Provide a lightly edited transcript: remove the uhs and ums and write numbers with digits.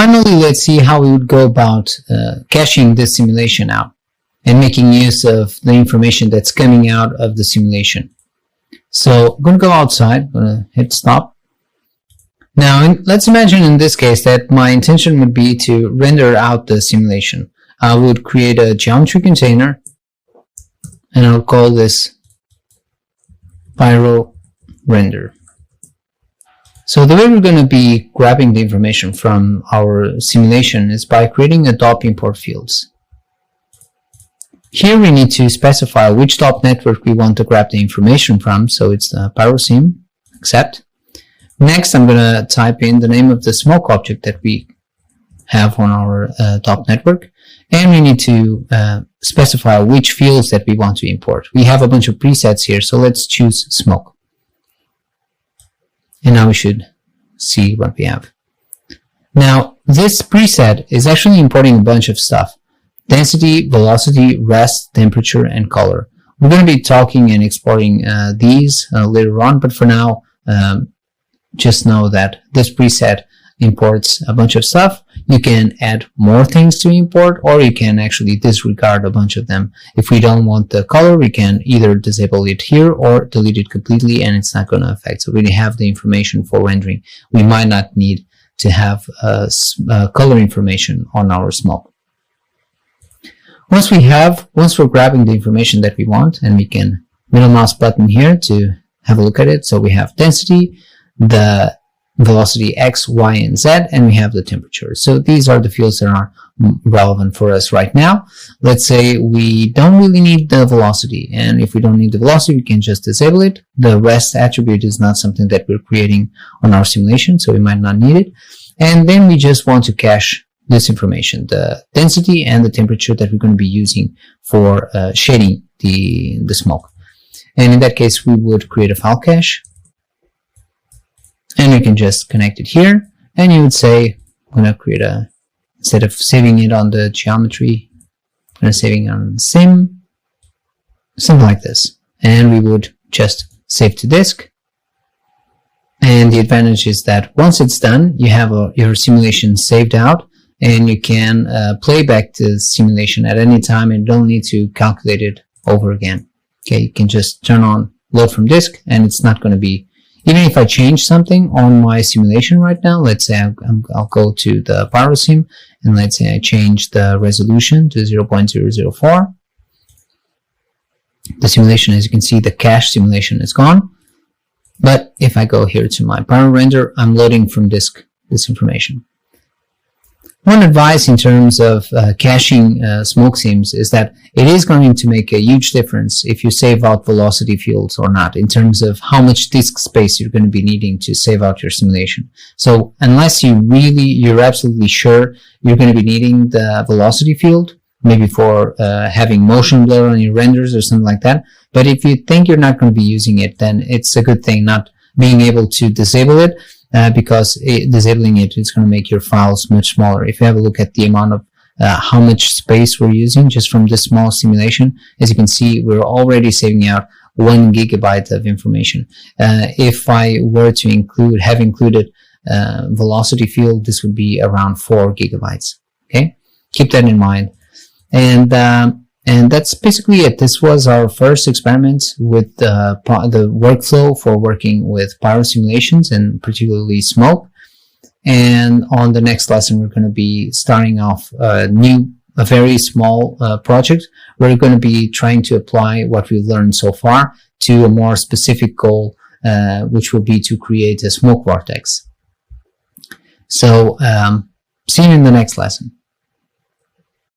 Finally, let's see how we would go about caching this simulation out and making use of the information that's coming out of the simulation. So I'm going to go outside, I'm going to hit stop. Now, let's imagine in this case that my intention would be to render out the simulation. I would create a geometry container, and I'll call this Pyro Render. So the way we're going to be grabbing the information from our simulation is by creating a DOP import fields. Here we need to specify which DOP network we want to grab the information from, so it's the PyroSim, accept. Next, I'm going to type in the name of the smoke object that we have on our DOP network, and we need to specify which fields that we want to import. We have a bunch of presets here, so let's choose smoke. And now we should see what we have. Now, this preset is actually importing a bunch of stuff: density, velocity, rest, temperature, and color. We're going to be talking and exporting these later on, but for now, just know that this preset imports a bunch of stuff. You can add more things to import, or you can actually disregard a bunch of them. If we don't want the color, we can either disable it here or delete it completely, and it's not going to affect. So we have the information for rendering. We might not need to have color information on our smoke. Once we're grabbing the information that we want, and we can middle mouse button here to have a look at it. So we have density, the velocity x, y, and z, and we have the temperature. So these are the fields that are relevant for us right now. Let's say we don't really need the velocity, and if we don't need the velocity, we can just disable it. The rest attribute is not something that we're creating on our simulation, so we might not need it. And then we just want to cache this information, the density and the temperature that we're going to be using for shading the smoke. And in that case, we would create a file cache, and we can just connect it here, and you would say, I'm going to create instead of saving it on the geometry, I'm going to save it on sim, something like this. And we would just save to disk. And the advantage is that once it's done, you have your simulation saved out, and you can play back the simulation at any time and don't need to calculate it over again. Okay, you can just turn on load from disk, and it's not going to be, even if I change something on my simulation right now, let's say I'll go to the PyroSim, and let's say I change the resolution to 0.004. The simulation, as you can see, the cache simulation is gone. But if I go here to my Pyro Render, I'm loading from disk this information. One advice in terms of caching smoke sims is that it is going to make a huge difference if you save out velocity fields or not, in terms of how much disk space you're going to be needing to save out your simulation. So unless you're absolutely sure you're going to be needing the velocity field, maybe for having motion blur on your renders or something like that, but if you think you're not going to be using it, then it's a good thing not being able to disable it. Because disabling it is going to make your files much smaller. If you have a look at the amount of how much space we're using just from this small simulation, as you can see, we're already saving out 1 gigabyte of information. If I were to have included velocity field, this would be around 4 gigabytes. Okay, keep that in mind. And that's basically it. This was our first experiment with the workflow for working with pyro simulations, and particularly smoke. And on the next lesson, we're going to be starting off a very small project. We're going to be trying to apply what we've learned so far to a more specific goal, which will be to create a smoke vortex. So see you in the next lesson.